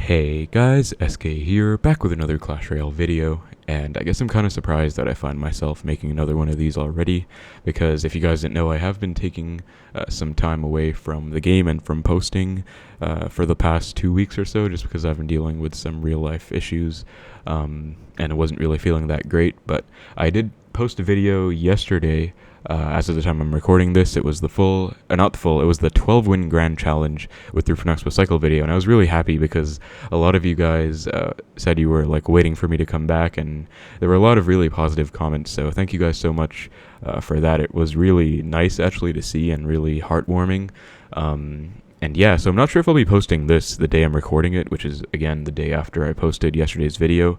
Hey guys, SK here, back with another Clash Royale video, and I guess I'm kind of surprised that I find myself making another one of these already, because if you guys didn't know, I have been taking some time away from the game and from posting for the past 2 weeks or so, just because I've been dealing with some real life issues, and I wasn't really feeling that great, but I did post a video yesterday. As of the time I'm recording this, it was it was the 12-win grand challenge with 3.0 Xbow Cycle video, and I was really happy because a lot of you guys said you were like waiting for me to come back, and there were a lot of really positive comments, so thank you guys so much for that. It was really nice actually to see and really heartwarming. And yeah, so I'm not sure if I'll be posting this the day I'm recording it, which is, again, the day after I posted yesterday's video.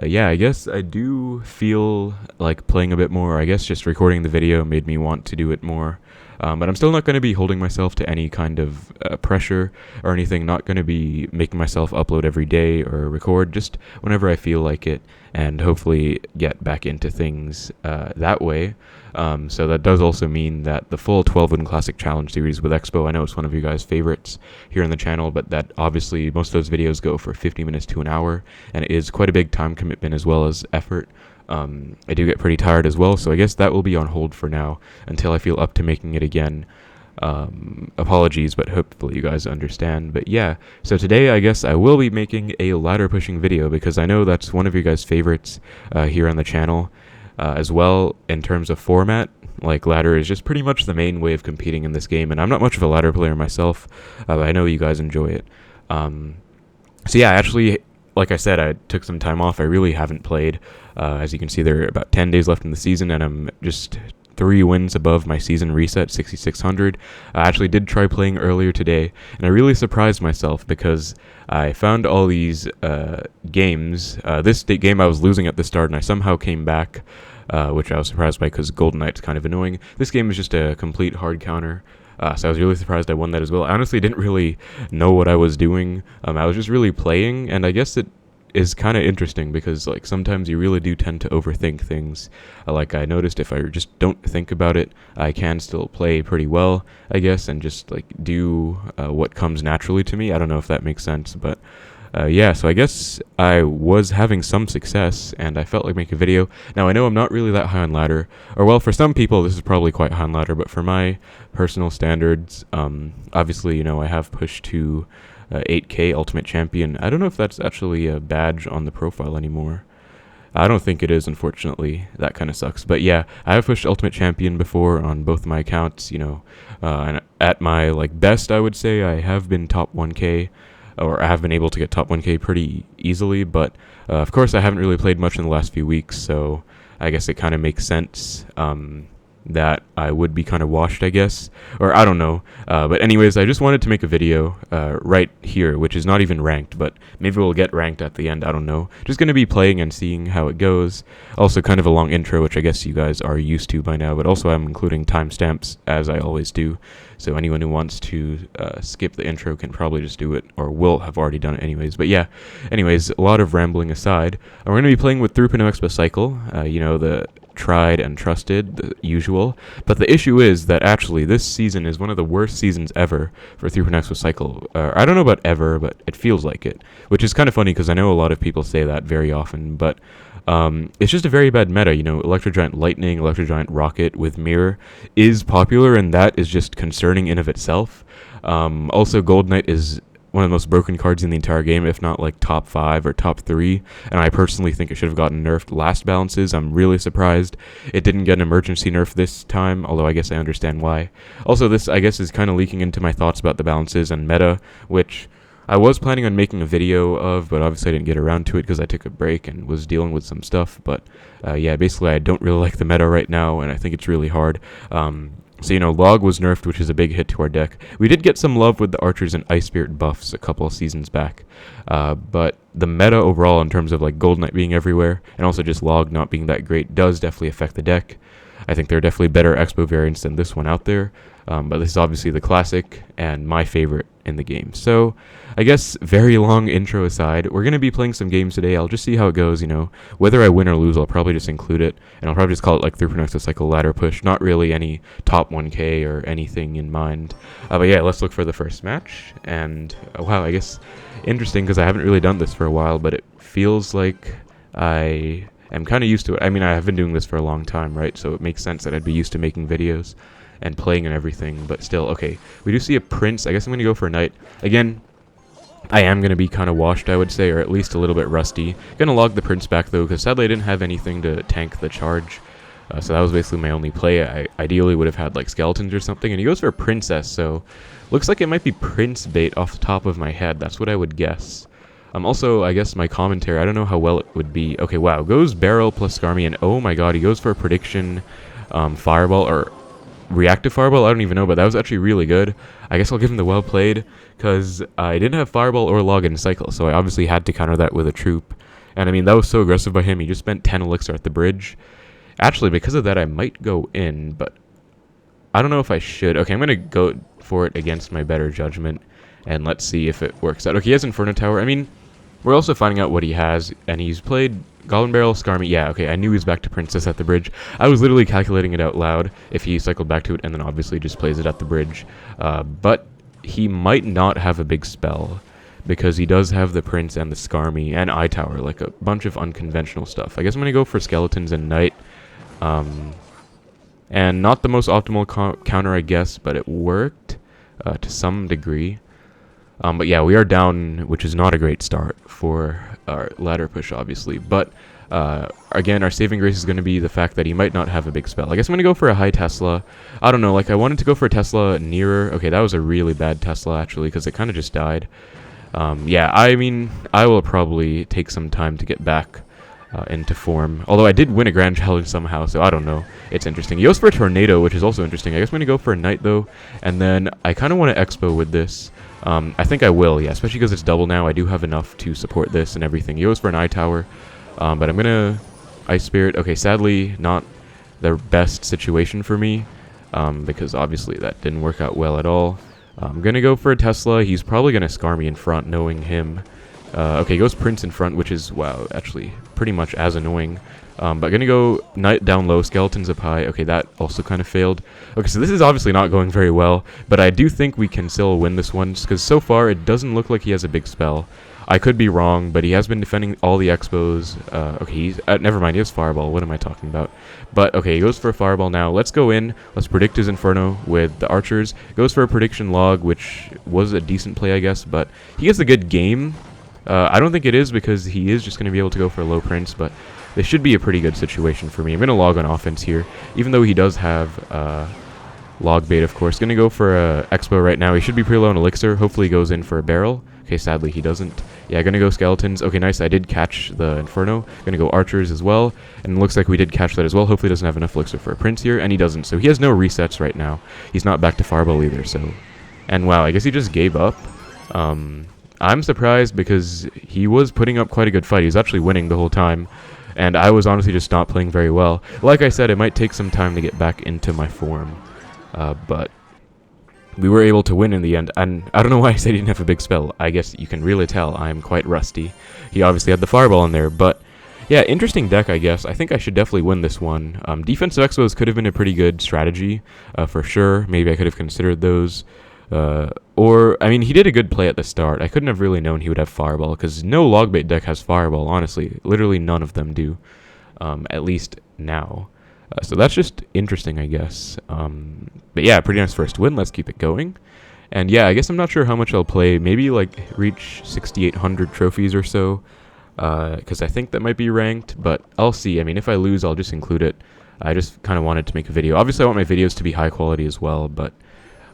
Yeah, I guess I do feel like playing a bit more. I guess just recording the video made me want to do it more. But I'm still not going to be holding myself to any kind of pressure or anything. Not going to be making myself upload every day or record, just whenever I feel like it, and hopefully get back into things that way. So that does also mean that the full 12-win Classic Challenge series with Xbow, I know it's one of you guys' favorites here on the channel, but that obviously most of those videos go for 50 minutes to an hour, and it is quite a big time commitment as well as effort. I do get pretty tired as well, so I guess that will be on hold for now until I feel up to making it again. Apologies, but hopefully you guys understand. But yeah, so today I guess I will be making a ladder pushing video because I know that's one of you guys' favorites here on the channel as well in terms of format. Like, ladder is just pretty much the main way of competing in this game, and I'm not much of a ladder player myself, but I know you guys enjoy it. So yeah, actually, like I said, I took some time off. I really haven't played. As you can see, there are about 10 days left in the season, and I'm just 3 wins above my season reset, 6,600. I actually did try playing earlier today, and I really surprised myself because I found all these games. This game I was losing at the start, and I somehow came back, which I was surprised by because Golden Knight's kind of annoying. This game is just a complete hard counter. So I was really surprised I won that as well. I honestly didn't really know what I was doing. I was just really playing, and I guess it is kind of interesting because, like, sometimes you really do tend to overthink things. Like, I noticed if I just don't think about it, I can still play pretty well, I guess, and just like do what comes naturally to me. I don't know if that makes sense, but yeah, so I guess I was having some success, and I felt like making a video. Now, I know I'm not really that high on ladder, or well, for some people this is probably quite high on ladder, but for my personal standards, obviously, you know, I have pushed to 8K Ultimate Champion. I don't know if that's actually a badge on the profile anymore. I don't think it is, unfortunately. That kind of sucks. But yeah, I have pushed Ultimate Champion before on both my accounts, you know, and at my like best, I would say I have been top 1K, or I have been able to get top 1K pretty easily, but of course I haven't really played much in the last few weeks, so I guess it kind of makes sense that I would be kind of washed, I guess, or I don't know, but anyways, I just wanted to make a video right here, which is not even ranked, but maybe we'll get ranked at the end, I don't know. Just going to be playing and seeing how it goes. Also kind of a long intro, which I guess you guys are used to by now, but also I'm including timestamps, as I always do, so anyone who wants to skip the intro can probably just do it, or will have already done it anyways. But yeah, anyways, a lot of rambling aside, we're going to be playing with 3.0 Xbow Cycle, you know, the tried and trusted, the usual. But the issue is that actually this season is one of the worst seasons ever for 3.0 Xbow Cycle. I don't know about ever, but it feels like it, which is kind of funny because I know a lot of people say that very often, but it's just a very bad meta. You know, Electro Giant Lightning, Electro Giant Rocket with Mirror is popular, and that is just concerning in of itself. Also, Gold Knight is one of the most broken cards in the entire game, if not like top 5 or top 3, and I personally think it should have gotten nerfed last balances. I'm really surprised it didn't get an emergency nerf this time, although I guess I understand why. Also, this, I guess, is kind of leaking into my thoughts about the balances and meta, which I was planning on making a video of, but obviously I didn't get around to it because I took a break and was dealing with some stuff. But yeah, basically I don't really like the meta right now, and I think it's really hard. So, you know, Log was nerfed, which is a big hit to our deck. We did get some love with the Archers and Ice Spirit buffs a couple of seasons back. But the meta overall, in terms of like Gold Knight being everywhere, and also just Log not being that great, does definitely affect the deck. I think there are definitely better Xbow variants than this one out there. But this is obviously the classic and my favorite in the game. So I guess very long intro aside, we're going to be playing some games today. I'll just see how it goes, you know. Whether I win or lose, I'll probably just include it. And I'll probably just call it like 3.0 Xbow Cycle ladder push. Not really any top 1K or anything in mind. But yeah, let's look for the first match. And wow, I guess interesting because I haven't really done this for a while, but it feels like I am kind of used to it. I mean, I have been doing this for a long time, right? So it makes sense that I'd be used to making videos and playing and everything, but still, okay. We do see a prince. I guess I'm going to go for a knight. Again, I am going to be kind of washed, I would say, or at least a little bit rusty. Going to log the prince back, though, because sadly I didn't have anything to tank the charge. So that was basically my only play. I ideally would have had, like, skeletons or something, and he goes for a princess, so looks like it might be prince bait off the top of my head. That's what I would guess. Also, I guess my commentary, I don't know how well it would be. Okay, wow, goes barrel plus Skarmy, and oh my god, he goes for a prediction fireball, or reactive fireball, I don't even know, but that was actually really good. I guess I'll give him the well played, because I didn't have fireball or login cycle, so I obviously had to counter that with a troop. And I mean, that was so aggressive by him. He just spent 10 elixir at the bridge. Actually, because of that, I might go in, but I don't know if I should. Okay, I'm going to go for it against my better judgment, and let's see if it works out. Okay, he has Inferno Tower. I mean, we're also finding out what he has, and he's played Golem Barrel, Skarmy. Yeah, okay, I knew he was back to Princess at the bridge. I was literally calculating it out loud if he cycled back to it, and then obviously just plays it at the bridge. But he might not have a big spell, because he does have the Prince and the Skarmy and Eye Tower, like a bunch of unconventional stuff. I guess I'm going to go for Skeletons and Knight. And not the most optimal counter, I guess, but it worked to some degree. But yeah, we are down, which is not a great start for our ladder push, obviously. But again, our saving grace is going to be the fact that he might not have a big spell. I guess I'm going to go for a high Tesla. I don't know, like I wanted to go for a Tesla nearer. Okay, that was a really bad Tesla, actually, because it kind of just died. Yeah, I mean, I will probably take some time to get back into form. Although I did win a grand challenge somehow, so I don't know. It's interesting. He goes for a tornado, which is also interesting. I guess I'm going to go for a knight, though. And then I kind of want to expo with this. I think I will, yeah, especially because it's double now. I do have enough to support this and everything. He goes for an Eye Tower, but I'm going to Ice Spirit. Okay, sadly, not the best situation for me, because obviously that didn't work out well at all. I'm going to go for a Tesla. He's probably going to scar me in front, knowing him. Okay, he goes Prince in front, which is, wow, actually pretty much as annoying. But going to go Knight down low, Skeletons up high. Okay, that also kind of failed. Okay, so this is obviously not going very well, but I do think we can still win this one, because so far it doesn't look like he has a big spell. I could be wrong, but he has been defending all the Xbows. Okay, he's never mind, he has Fireball. What am I talking about? But, okay, he goes for a Fireball now. Let's go in. Let's predict his Inferno with the Archers. Goes for a Prediction Log, which was a decent play, I guess, but he gets a good game. I don't think it is, because he is just going to be able to go for a low Prince, but this should be a pretty good situation for me. I'm going to log on offense here, even though he does have Logbait, of course. Going to go for a Xbow right now. He should be pretty low on Elixir. Hopefully he goes in for a Barrel. Okay, sadly he doesn't. Yeah, going to go Skeletons. Okay, nice. I did catch the Inferno. Going to go Archers as well, and it looks like we did catch that as well. Hopefully he doesn't have enough Elixir for a Prince here, and he doesn't. So he has no resets right now. He's not back to Fireball either, so... And wow, I guess he just gave up. I'm surprised, because he was putting up quite a good fight. He was actually winning the whole time, and I was honestly just not playing very well. Like I said, it might take some time to get back into my form, but we were able to win in the end. And I don't know why I said he didn't have a big spell. I guess you can really tell I'm quite rusty. He obviously had the Fireball in there, but yeah, interesting deck, I guess. I think I should definitely win this one. Defensive Expos could have been a pretty good strategy, for sure. Maybe I could have considered those. Or, I mean, he did a good play at the start. I couldn't have really known he would have Fireball, because no Logbait deck has Fireball, honestly. Literally none of them do, at least now. So that's just interesting, I guess. But yeah, pretty nice first win. Let's keep it going. And yeah, I guess I'm not sure how much I'll play. Maybe, like, reach 6,800 trophies or so, because I think that might be ranked, but I'll see. I mean, if I lose, I'll just include it. I just kind of wanted to make a video. Obviously, I want my videos to be high quality as well, but...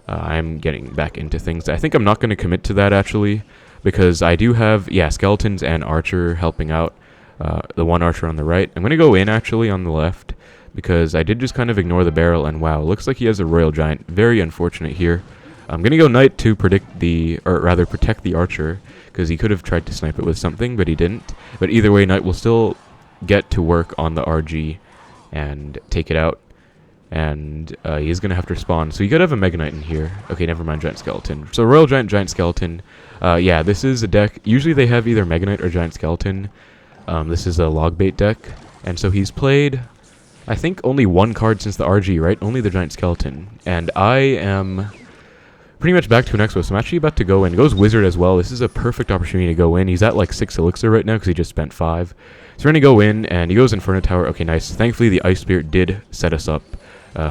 I'm getting back into things. I think I'm not going to commit to that, actually, because I do have, yeah, Skeletons and Archer helping out, the one Archer on the right. I'm going to go in, actually, on the left, because I did just kind of ignore the Barrel, and wow, looks like he has a Royal Giant. Very unfortunate here. I'm going to go Knight to protect the Archer, because he could have tried to snipe it with something, but he didn't. But either way, Knight will still get to work on the RG and take it out. and he's gonna have to respond. So you could have a Mega Knight in here. Okay, never mind, Giant Skeleton. So Royal Giant, Giant Skeleton. Yeah, this is a deck. Usually they have either Mega Knight or Giant Skeleton. This is a Logbait deck, and so he's played, I think, only one card since the RG, right? Only the Giant Skeleton. And I am pretty much back to an Xbow, so I'm actually about to go in. Goes Wizard as well. This is a perfect opportunity to go in. He's at like 6 Elixir right now because he just spent 5. So we're going to go in, and he goes Inferno Tower. Okay, nice. Thankfully, the Ice Spirit did set us up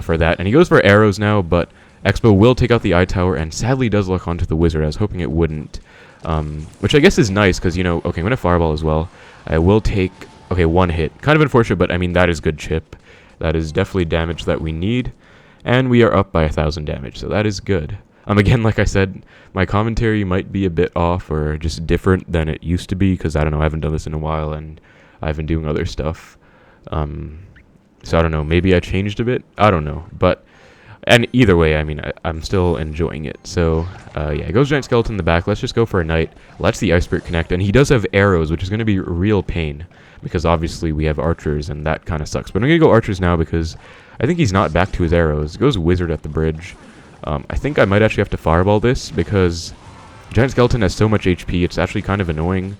for that. And he goes for arrows now, but Xbow will take out the Eye Tower, and sadly does lock onto the Wizard. I was hoping it wouldn't. Which I guess is nice, because, you know, okay, I'm going to Fireball as well. I will take, okay, 1 hit. Kind of unfortunate, but I mean, that is good chip. That is definitely damage that we need. And we are up by 1,000 damage, so that is good. Again, like I said, my commentary might be a bit off or just different than it used to be, because I don't know, I haven't done this in a while, and I've been doing other stuff. So I don't know, maybe I changed a bit? I don't know, but... And either way, I mean, I'm still enjoying it. So, yeah, it goes Giant Skeleton in the back. Let's just go for a Knight. Lets the Ice Spirit connect. And he does have arrows, which is going to be a real pain. Because obviously we have archers, and that kind of sucks. But I'm going to go archers now because I think he's not back to his arrows. It goes Wizard at the bridge. I think I might actually have to Fireball this because Giant Skeleton has so much HP. It's actually kind of annoying.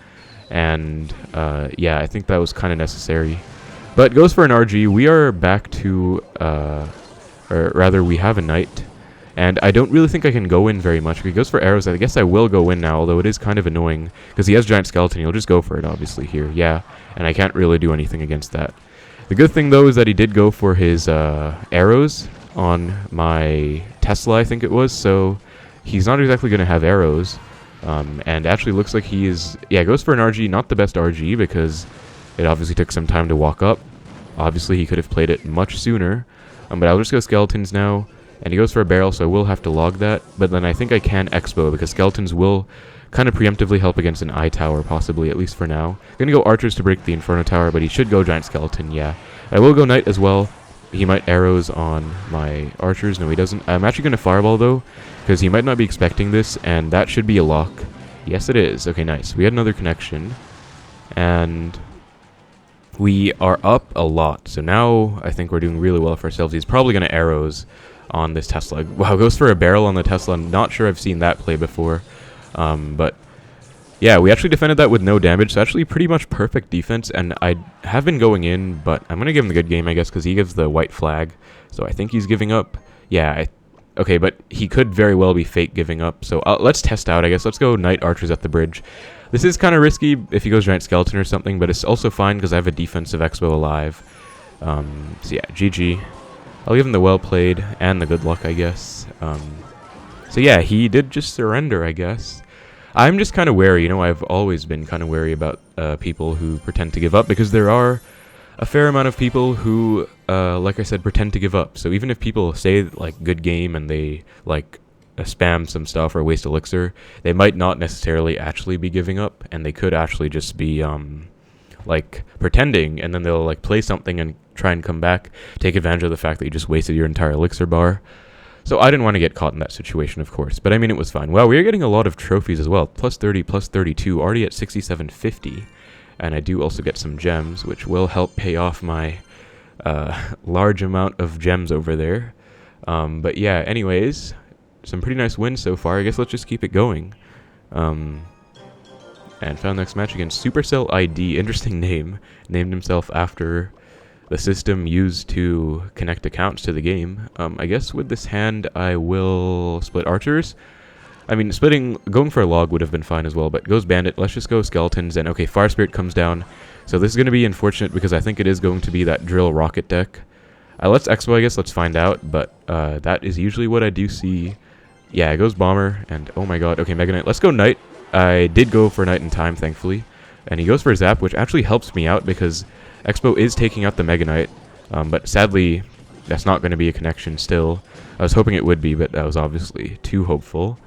And, yeah, I think that was kind of necessary. But goes for an RG. We are back to... or rather, we have a Knight, and I don't really think I can go in very much. If he goes for arrows, I guess I will go in now, although it is kind of annoying, because he has Giant Skeleton. He'll just go for it, obviously, here, yeah, and I can't really do anything against that. The good thing, though, is that he did go for his arrows on my Tesla, I think it was, so he's not exactly going to have arrows, and actually looks like he is, yeah, goes for an RG, not the best RG, because it obviously took some time to walk up. Obviously, he could have played it much sooner. But I'll just go Skeletons now, and he goes for a barrel, so I will have to log that, but then I think I can Xbow, because Skeletons will kind of preemptively help against an Eye Tower, possibly, at least for now. I'm going to go Archers to break the Inferno Tower, but he should go Giant Skeleton, yeah. I will go Knight as well. He might arrows on my Archers. No, he doesn't. I'm actually going to Fireball, though, because he might not be expecting this, and that should be a lock. Yes, it is. Okay, nice. We had another connection, and... we are up a lot, so now I think we're doing really well for ourselves. He's probably going to arrows on this Tesla. Wow, goes for a barrel on the Tesla. I'm not sure I've seen that play before. But yeah, we actually defended that with no damage, so actually pretty much perfect defense. And I have been going in, but I'm going to give him the good game, I guess, because he gives the white flag. So I think he's giving up. Yeah, okay, but he could very well be fake giving up. So let's test out, I guess. Let's go Knight Archers at the bridge. This is kind of risky if he goes Giant Skeleton or something, but it's also fine because I have a defensive Xbow alive. So yeah, GG. I'll give him the well played and the good luck, I guess. So yeah, he did just surrender, I guess. I'm just kind of wary, you know, I've always been kind of wary about people who pretend to give up, because there are a fair amount of people who, like I said, pretend to give up. So even if people say, like, good game and they, like... spam some stuff or waste elixir, they might not necessarily actually be giving up, and they could actually just be like pretending, and then they'll like play something and try and come back, take advantage of the fact that you just wasted your entire elixir bar. So I didn't want to get caught in that situation, of course, but I mean, it was fine. Wow, we are getting a lot of trophies as well. Plus 30, plus 32, already at 6750, and I do also get some gems, which will help pay off my large amount of gems over there. But yeah, anyways, some pretty nice wins so far. I guess let's just keep it going. And found the next match against Supercell ID. Interesting name. Named himself after the system used to connect accounts to the game. I guess with this hand, I will split Archers. I mean, going for a log would have been fine as well, but goes Bandit. Let's just go Skeletons, and okay, Fire Spirit comes down. So this is going to be unfortunate because I think it is going to be that Drill Rocket deck. Let's Xbow, I guess. Let's find out, but that is usually what I do see. Yeah, it goes Bomber, and oh my god. Okay, Mega Knight. Let's go Knight. I did go for Knight in time, thankfully. And he goes for Zap, which actually helps me out because Xbow is taking out the Mega Knight. But sadly, that's not going to be a connection still. I was hoping it would be, but that was obviously too hopeful.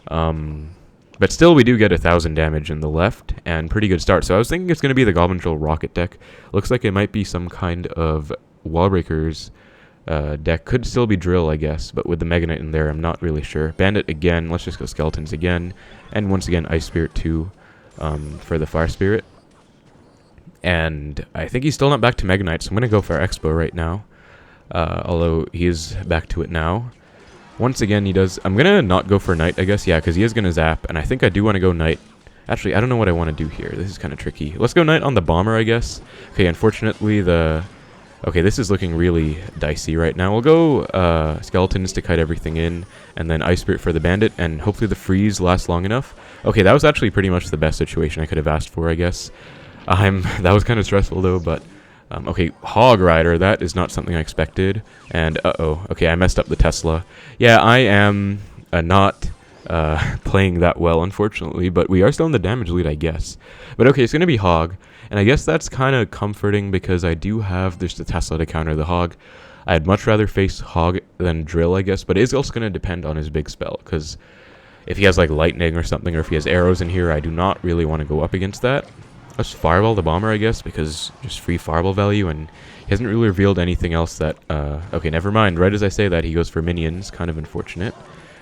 But still, we do get 1,000 damage in the left, and pretty good start. So I was thinking it's going to be the Goblin Drill Rocket deck. Looks like it might be some kind of Wallbreakers deck. Could still be Drill, I guess, but with the Mega Knight in there, I'm not really sure. Bandit again. Let's just go Skeletons again. And once again, Ice Spirit 2 for the Fire Spirit. And I think he's still not back to Mega Knight, so I'm going to go for Xbow right now. although he is back to it now. Once again, he does... I'm going to not go for Knight, I guess. Yeah, because he is going to zap, and I think I do want to go Knight. Actually, I don't know what I want to do here. This is kind of tricky. Let's go Knight on the Bomber, I guess. Okay, unfortunately, the... Okay, this is looking really dicey right now. We'll go Skeletons to kite everything in, and then Ice Spirit for the Bandit, and hopefully the freeze lasts long enough. Okay, that was actually pretty much the best situation I could have asked for, I guess. That was kind of stressful, though, but... okay, Hog Rider, that is not something I expected. And, okay, I messed up the Tesla. Yeah, I am not playing that well, unfortunately, but we are still in the damage lead, I guess. But okay, it's going to be Hog, and I guess that's kind of comforting because I do have there's the Tesla to counter the Hog. I'd much rather face Hog than Drill, I guess, but it is also going to depend on his big spell, because if he has, like, Lightning or something, or if he has arrows in here, I do not really want to go up against that. Let's Fireball the Bomber, I guess, because just free Fireball value, and he hasn't really revealed anything else that... okay, never mind. Right as I say that, he goes for Minions. Kind of unfortunate.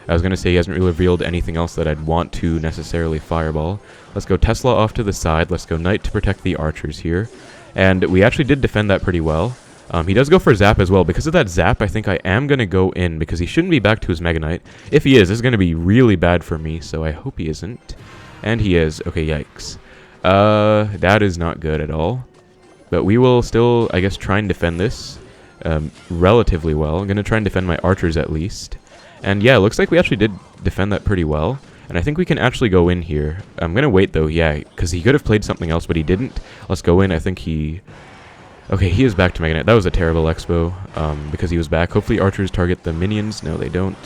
I was going to say he hasn't really revealed anything else that I'd want to necessarily Fireball. Let's go Tesla off to the side. Let's go Knight to protect the archers here. And we actually did defend that pretty well. He does go for Zap as well. Because of that Zap, I think I am going to go in, because he shouldn't be back to his Mega Knight. If he is, this is going to be really bad for me, so I hope he isn't. And he is. Okay, yikes. That is not good at all. But we will still, I guess, try and defend this relatively well. I'm going to try and defend my archers at least. And yeah, it looks like we actually did defend that pretty well. And I think we can actually go in here. I'm going to wait though, yeah, because he could have played something else, but he didn't. Let's go in. I think he... Okay, he is back to Mega Knight. That was a terrible Xbow because he was back. Hopefully archers target the minions. No, they don't.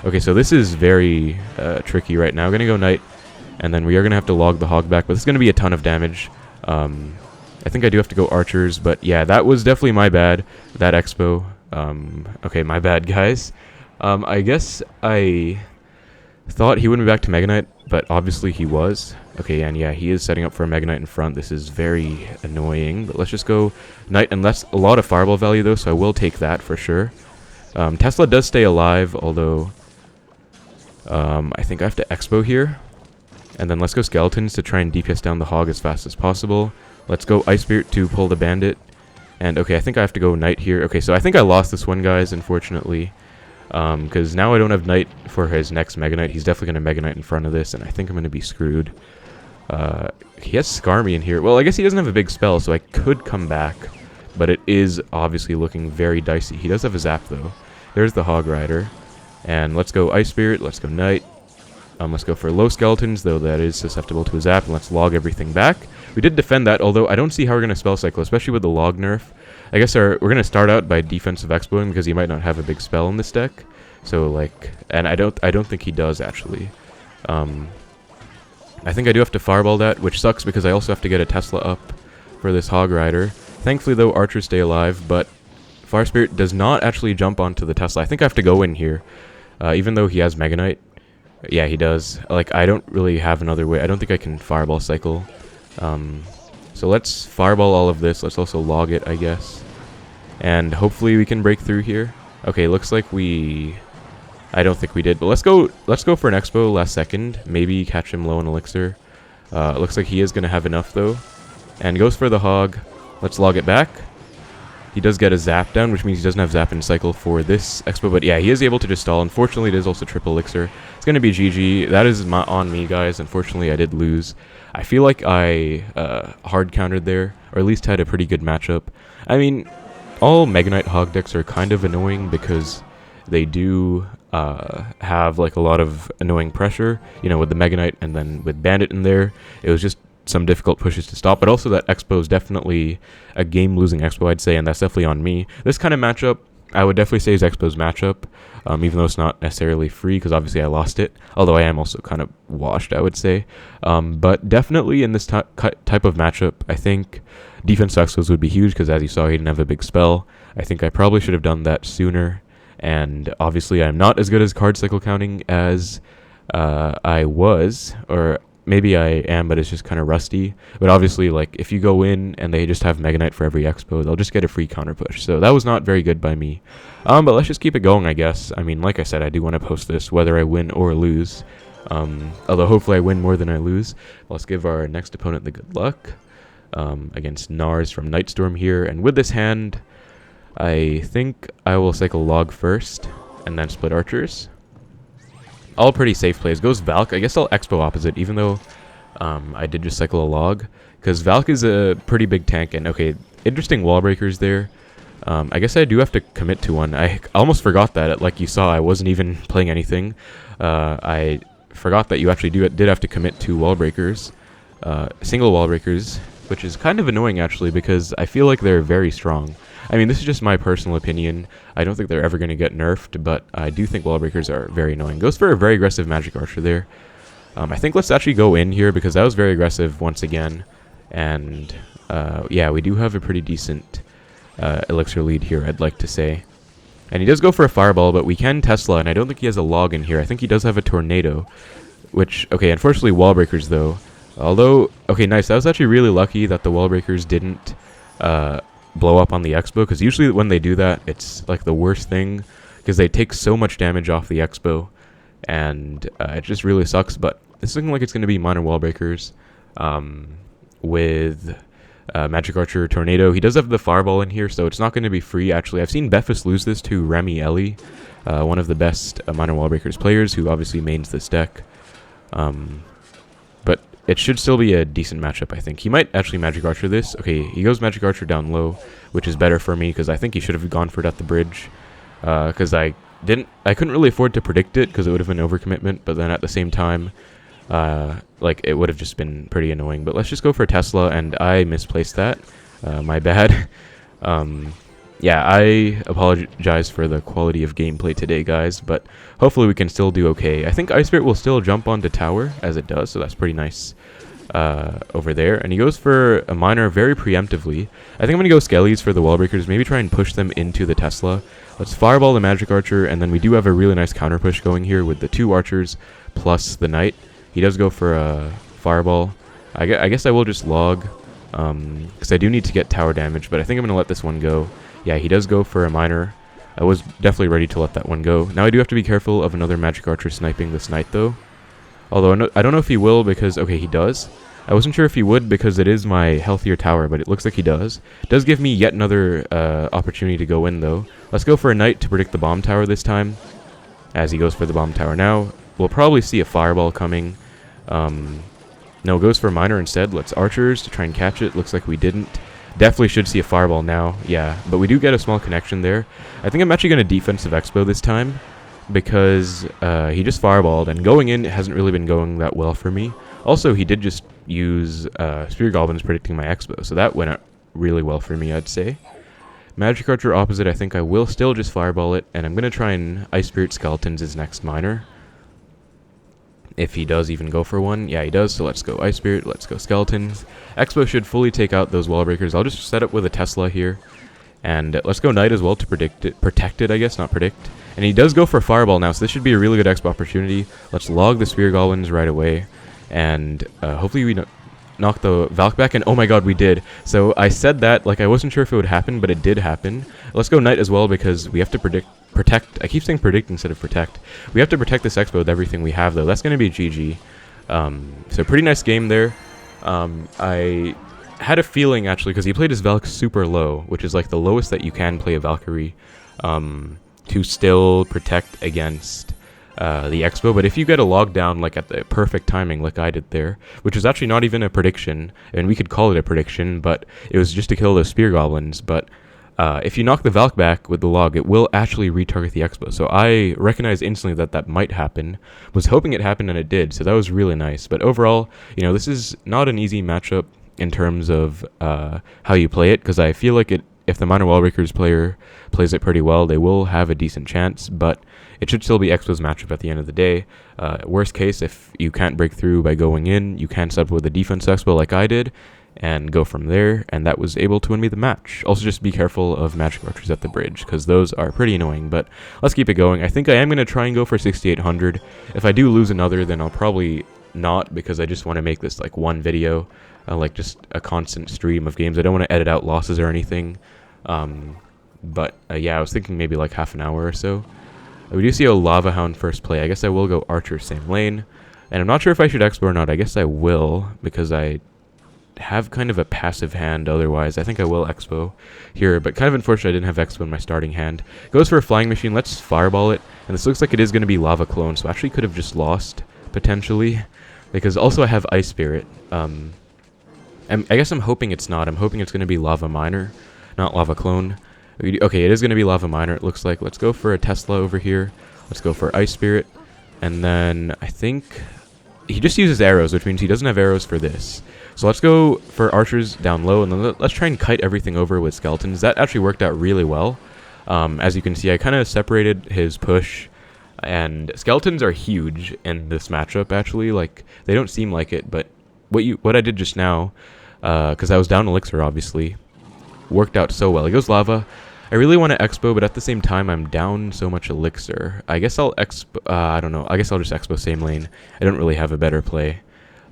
Okay, so this is very tricky right now. I'm going to go Knight. And then we are going to have to log the Hog back, but it's going to be a ton of damage. I think I do have to go archers, but yeah, that was definitely my bad, that Expo. Okay, my bad, guys. I guess I thought he wouldn't be back to Mega Knight, but obviously he was. Okay, and yeah, he is setting up for a Mega Knight in front. This is very annoying, but let's just go Knight, and that's a lot of Fireball value, though, so I will take that for sure. Tesla does stay alive, although I think I have to Expo here. And then let's go Skeletons to try and DPS down the Hog as fast as possible. Let's go Ice Spirit to pull the Bandit. And okay, I think I have to go Knight here. Okay, so I think I lost this one, guys, unfortunately. Because now I don't have Knight for his next Mega Knight. He's definitely going to Mega Knight in front of this, and I think I'm going to be screwed. He has Skarmy in here. Well, I guess he doesn't have a big spell, so I could come back. But it is obviously looking very dicey. He does have a Zap, though. There's the Hog Rider. And let's go Ice Spirit. Let's go Knight. Let's go for low Skeletons, though that is susceptible to a Zap, and let's log everything back. We did defend that, although I don't see how we're going to Spell Cycle, especially with the log nerf. I guess we're going to start out by defensive Expoing, because he might not have a big spell in this deck. So, like, and I don't think he does, actually. I think I do have to Fireball that, which sucks, because I also have to get a Tesla up for this Hog Rider. Thankfully, though, archers stay alive, but Fire Spirit does not actually jump onto the Tesla. I think I have to go in here, even though he has Mega Knight. Yeah, he does. Like, I don't really have another way. I don't think I can Fireball Cycle. So let's Fireball all of this. Let's also log it, I guess. And hopefully we can break through here. Okay, looks like we... I don't think we did, but let's go for an Expo last second. Maybe catch him low in Elixir. It looks like he is going to have enough, though. And goes for the Hog. Let's log it back. He does get a Zap down, which means he doesn't have Zap and Cycle for this Expo. But yeah, he is able to just stall. Unfortunately, it is also triple Elixir. It's going to be GG. That is on me, guys. Unfortunately, I did lose. I feel like I hard countered there, or at least had a pretty good matchup. I mean, all Mega Knight Hog decks are kind of annoying because they do have like a lot of annoying pressure, you know, with the Mega Knight and then with Bandit in there. It was just some difficult pushes to stop, but also that Expo is definitely a game-losing Expo, I'd say, and that's definitely on me. This kind of matchup, I would definitely say is Expo's matchup, even though it's not necessarily free, because obviously I lost it, although I am also kind of washed, I would say. But definitely in this type of matchup, I think defense Expos would be huge, because as you saw, he didn't have a big spell. I think I probably should have done that sooner, and obviously I'm not as good as card cycle counting as I was, or maybe I am, but it's just kind of rusty. But obviously, like, if you go in and they just have Mega Knight for every Expo, they'll just get a free counter push. So that was not very good by me. But let's just keep it going, I guess. I mean, like I said, I do want to post this whether I win or lose. Although hopefully I win more than I lose. Let's give our next opponent the good luck. Against Nars from Nightstorm here. And with this hand, I think I will cycle Log first, and then split Archers. All pretty safe plays. Goes Valk. I guess I'll Xbow opposite, even though I did just cycle a Log. Because Valk is a pretty big tank, and okay, interesting Wallbreakers there. I guess I do have to commit to one. I almost forgot that. Like you saw, I wasn't even playing anything. I forgot that you actually did have to commit to Wallbreakers. Single Wallbreakers, which is kind of annoying actually, because I feel like they're very strong. I mean, this is just my personal opinion. I don't think they're ever going to get nerfed, but I do think Wallbreakers are very annoying. Goes for a very aggressive Magic Archer there. I think let's actually go in here, because that was very aggressive once again. And yeah, we do have a pretty decent elixir lead here, I'd like to say. And he does go for a Fireball, but we can Tesla, and I don't think he has a Log in here. I think he does have a Tornado, which, okay, unfortunately Wallbreakers though. Although, okay, nice. I was actually really lucky that the Wallbreakers didn't blow up on the Xbow, because usually when they do that, it's like the worst thing, because they take so much damage off the Xbow, and it just really sucks. But it's looking like it's going to be minor Wallbreakers with Magic Archer Tornado. He does have the Fireball in here, so it's not going to be free, actually. I've seen Bephis lose this to Remy Ellie, one of the best minor Wallbreakers players, who obviously mains this deck. But it should still be a decent matchup, I think. He might actually Magic Archer this. Okay, he goes Magic Archer down low, which is better for me, because I think he should have gone for it at the bridge. Because I couldn't really afford to predict it, because it would have been overcommitment, but then at the same time, like, it would have just been pretty annoying. But let's just go for Tesla, and I misplaced that. My bad. Yeah, I apologize for the quality of gameplay today, guys, but hopefully we can still do okay. I think Ice Spirit will still jump onto tower, as it does, so that's pretty nice over there. And he goes for a Miner very preemptively. I think I'm going to go Skellies for the Wallbreakers, maybe try and push them into the Tesla. Let's Fireball the Magic Archer, and then we do have a really nice counter push going here with the 2 Archers plus the Knight. He does go for a Fireball. I guess I will just Log, because I do need to get tower damage, but I think I'm going to let this one go. Yeah, he does go for a Miner. I was definitely ready to let that one go. Now I do have to be careful of another Magic Archer sniping this Knight, though. Although I don't know if he will, because, okay, he does. I wasn't sure if he would, because it is my healthier tower, but it looks like he does. It does give me yet another opportunity to go in, though. Let's go for a Knight to predict the bomb tower this time, as he goes for the bomb tower now. We'll probably see a Fireball coming. No, goes for Miner instead. Let's Archers to try and catch it. Looks like we didn't. Definitely should see a Fireball now. Yeah, but we do get a small connection there. I think I'm actually going to defensive Xbow this time, because he just Fireballed, and going in hasn't really been going that well for me. Also, he did just use Spear Goblins predicting my Xbow, so that went out really well for me, I'd say. Magic Archer opposite, I think I will still just Fireball it, and I'm going to try and Ice Spirit Skeletons his next Miner. If he does even go for one. Yeah, he does, so let's go Ice Spirit, let's go Skeletons. Xbow should fully take out those Wallbreakers. I'll just set up with a Tesla here. And let's go Knight as well to protect it, I guess, not predict. And he does go for Fireball now, so this should be a really good Xbow opportunity. Let's log the Spear Goblins right away. And hopefully we knock the Valk back, and oh my god, we did. So I said that, like, I wasn't sure if it would happen, but it did happen. Let's go Knight as well, because we have to protect. I keep saying predict instead of protect. We have to protect this Xbow with everything we have, though. That's going to be GG. So pretty nice game there. I had a feeling, actually, because he played his Valk super low, which is like the lowest that you can play a Valkyrie, to still protect against the Xbow. But if you get a log down like at the perfect timing, like I did there, which was actually not even a prediction, and we could call it a prediction, but it was just to kill those Spear Goblins. But if you knock the Valk back with the log, it will actually retarget the Xbow. So I recognized instantly that that might happen. Was hoping it happened, and it did. So that was really nice. But overall, you know, this is not an easy matchup in terms of how you play it, because I feel like if the minor Wallbreakers player plays it pretty well, they will have a decent chance, but it should still be Xbow's matchup at the end of the day. Worst case, if you can't break through by going in, you can sub with a defense Xbow like I did, and go from there, and that was able to win me the match. Also, just be careful of Magic Archers at the bridge, because those are pretty annoying, but let's keep it going. I think I am going to try and go for 6,800. If I do lose another, then I'll probably not, because I just want to make this like one video, like just a constant stream of games. I don't want to edit out losses or anything. But yeah, I was thinking maybe like half an hour or so. We do see a Lavahound first play. I guess I will go Archer same lane, and I'm not sure if I should Xbow or not. I guess I will, because I have kind of a passive hand otherwise. I think I will Xbow here, but kind of unfortunate I didn't have Xbow in my starting hand. Goes for a Flying Machine. Let's Fireball it. And this looks like it is going to be Lava Clone, so actually could have just lost, potentially. Because also I have Ice Spirit. I guess I'm hoping it's not. I'm hoping it's going to be Lava Miner, not Lava Clone. Okay, it is going to be Lava Miner, it looks like. Let's go for a Tesla over here. Let's go for Ice Spirit. And then I think he just uses arrows, which means he doesn't have arrows for this. So let's go for archers down low, and then let's try and kite everything over with skeletons. That actually worked out really well. As you can see, I kind of separated his push, and skeletons are huge in this matchup, actually. Like, they don't seem like it, but what I did just now, because I was down elixir, obviously, worked out so well. He goes lava. I really want to Xbow, but at the same time, I'm down so much elixir. I guess I'll I don't know. I guess I'll just Xbow same lane. I don't really have a better play.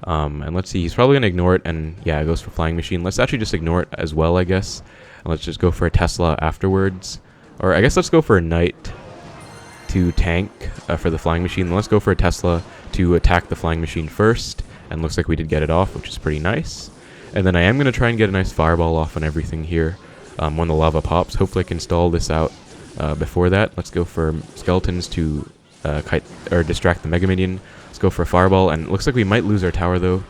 And let's see. He's probably going to ignore it, and yeah, it goes for Flying Machine. Let's actually just ignore it as well, I guess. And let's just go for a Tesla afterwards. Or I guess let's go for a Knight to tank for the Flying Machine. Let's go for a Tesla to attack the Flying Machine first. And looks like we did get it off, which is pretty nice. And then I am going to try and get a nice fireball off on everything here. When the lava pops. Hopefully I can stall this out before that. Let's go for skeletons to kite or distract the Mega Minion. Let's go for a fireball, and it looks like we might lose our tower though.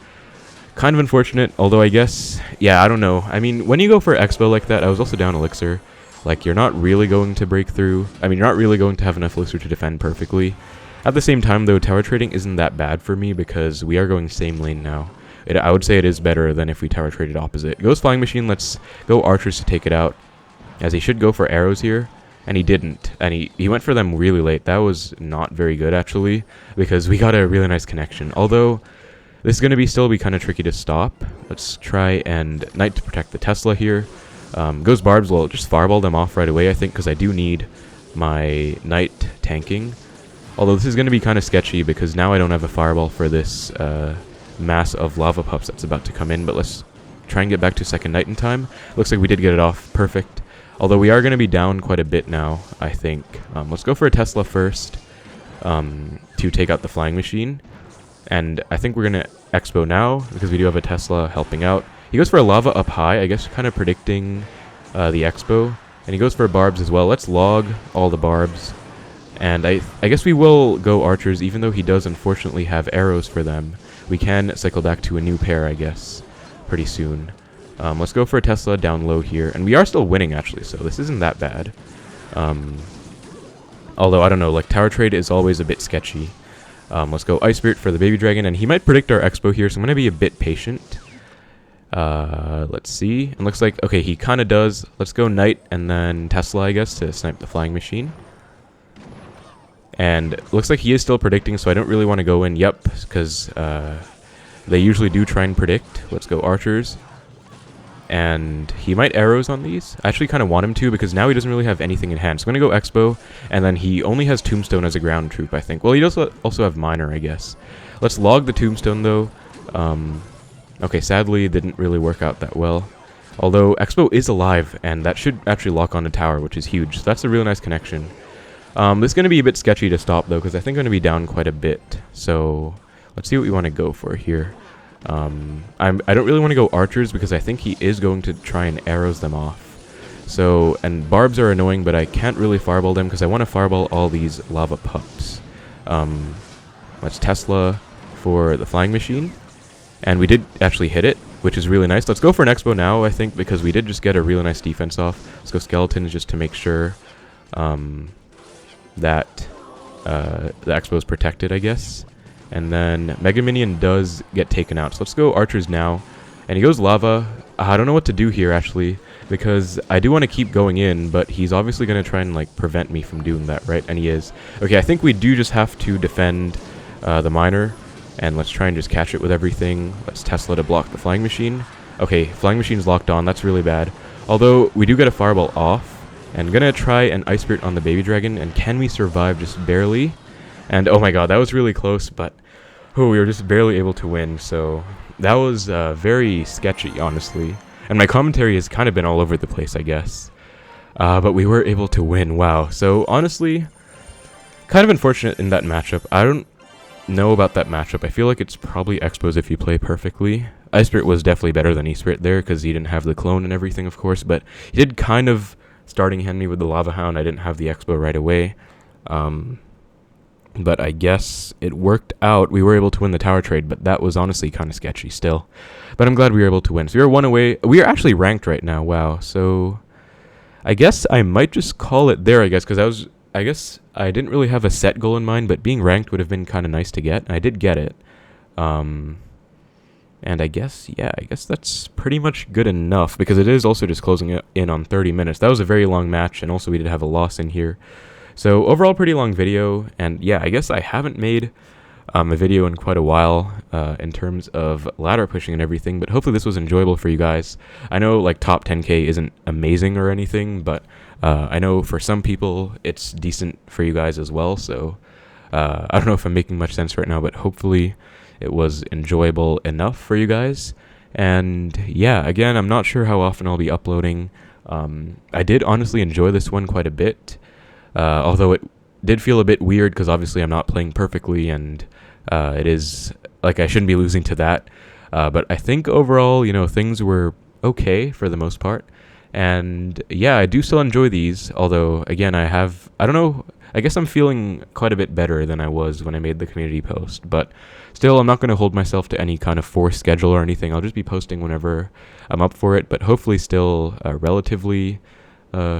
Kind of unfortunate, although I guess, yeah, I don't know. I mean, when you go for Xbow like that, I was also down elixir. Like, you're not really going to break through. I mean, you're not really going to have enough elixir to defend perfectly. At the same time though, tower trading isn't that bad for me because we are going same lane now. I would say it is better than if we tower traded opposite. Goes Flying Machine. Let's go archers to take it out, as he should go for arrows here, and he didn't. And he went for them really late. That was not very good, actually, because we got a really nice connection. Although, this is going to still be kind of tricky to stop. Let's try and Knight to protect the Tesla here. Goes Barbs. Well, just fireball them off right away, I think, because I do need my Knight tanking. Although this is going to be kind of sketchy, because now I don't have a fireball for this mass of lava pups that's about to come in, but let's try and get back to second Knight in time. Looks like we did get it off perfect, although we are going to be down quite a bit now, I think. Let's go for a Tesla first to take out the Flying Machine, and I think we're going to Xbow now because we do have a Tesla helping out. He goes for a lava up high, I guess, kind of predicting the Xbow, and he goes for barbs as well. Let's log all the barbs, and I guess we will go archers, even though he does unfortunately have arrows for them. We can cycle back to a new pair, I guess, pretty soon. Let's go for a Tesla down low here. And we are still winning, actually, so this isn't that bad. Although, I don't know, like, tower trade is always a bit sketchy. Let's go Ice Spirit for the Baby Dragon, and he might predict our Xbow here, so I'm going to be a bit patient. Let's see. And looks like, okay, he kind of does. Let's go Knight and then Tesla, I guess, to snipe the Flying Machine. And looks like he is still predicting, so I don't really want to go in. Yep, because they usually do try and predict. Let's go archers. And he might arrows on these. I actually kind of want him to, because now he doesn't really have anything in hand. So I'm going to go Xbow, and then he only has Tombstone as a ground troop, I think. Well, he does also have Miner, I guess. Let's log the Tombstone, though. Okay, sadly, it didn't really work out that well. Although, Xbow is alive, and that should actually lock on the tower, which is huge. So that's a really nice connection. This is going to be a bit sketchy to stop, though, because I think I'm going to be down quite a bit. So, let's see what we want to go for here. I don't really want to go archers, because I think he is going to try and arrows them off. So, and barbs are annoying, but I can't really fireball them, because I want to fireball all these lava pups. Let's Tesla for the Flying Machine. And we did actually hit it, which is really nice. Let's go for an Xbow now, I think, because we did just get a really nice defense off. Let's go Skeletons just to make sure that the Xbow is protected, I guess. And then Mega Minion does get taken out. So let's go Archers now. And he goes Lava. I don't know what to do here, actually, because I do want to keep going in, but he's obviously going to try and, like, prevent me from doing that, right? And he is. Okay, I think we do just have to defend the Miner. And let's try and just catch it with everything. Let's Tesla to block the Flying Machine. Okay, Flying Machine's locked on. That's really bad. Although, we do get a Fireball off. And gonna try an Ice Spirit on the Baby Dragon. And can we survive just barely? And oh my god, that was really close, but we were just barely able to win. So that was very sketchy, honestly. And my commentary has kind of been all over the place, I guess. But we were able to win. Wow. So honestly, kind of unfortunate in that matchup. I don't know about that matchup. I feel like it's probably Xbows if you play perfectly. Ice Spirit was definitely better than E-Spirit there, because he didn't have the clone and everything, of course, but he did kind of starting hand me with the Lavahound. I didn't have the Xbow right away. But I guess it worked out. We were able to win the tower trade, but that was honestly kind of sketchy still. But I'm glad we were able to win. So we were 1 away. We are actually ranked right now. Wow. So I guess I might just call it there, because I guess I didn't really have a set goal in mind, but being ranked would have been kind of nice to get, and I did get it. And I guess that's pretty much good enough, because it is also just closing in on 30 minutes. That was a very long match, and also we did have a loss in here. So overall, pretty long video, and yeah, I guess I haven't made a video in quite a while in terms of ladder pushing and everything, but hopefully this was enjoyable for you guys. I know like top 10k isn't amazing or anything, but I know for some people it's decent for you guys as well, so I don't know if I'm making much sense right now, but hopefully it was enjoyable enough for you guys. And yeah, again, I'm not sure how often I'll be uploading. I did honestly enjoy this one quite a bit. Although it did feel a bit weird, because obviously I'm not playing perfectly, and it is like I shouldn't be losing to that. But I think overall, things were okay for the most part. And yeah, I do still enjoy these. Although again, I don't know. I guess I'm feeling quite a bit better than I was when I made the community post. But still, I'm not going to hold myself to any kind of forced schedule or anything. I'll just be posting whenever I'm up for it. But hopefully, still relatively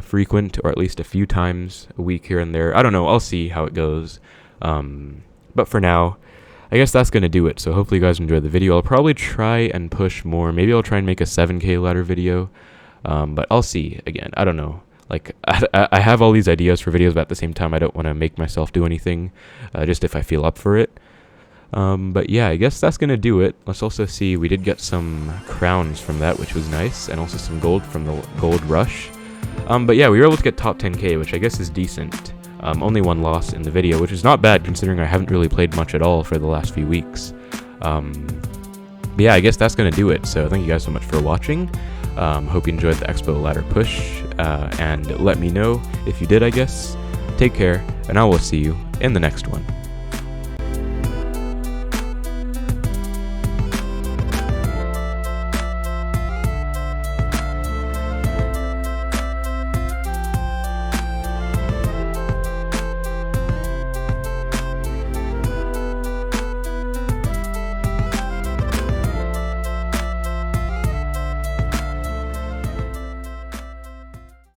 frequent, or at least a few times a week here and there. I don't know, I'll see how it goes. But for now, I guess that's going to do it. So hopefully you guys enjoyed the video. I'll probably try and push more. Maybe I'll try and make a 7k ladder video. But I'll see. Again, I don't know. Like, I have all these ideas for videos, but at the same time I don't want to make myself do anything, just if I feel up for it. But yeah, I guess that's going to do it. Let's also see, we did get some crowns from that, which was nice, and also some gold from the gold rush. But yeah, we were able to get top 10k, which I guess is decent. Only one loss in the video, which is not bad considering I haven't really played much at all for the last few weeks. But yeah, I guess that's going to do it. So thank you guys so much for watching. Hope you enjoyed the Xbow ladder push, and let me know if you did, I guess. Take care, and I will see you in the next one.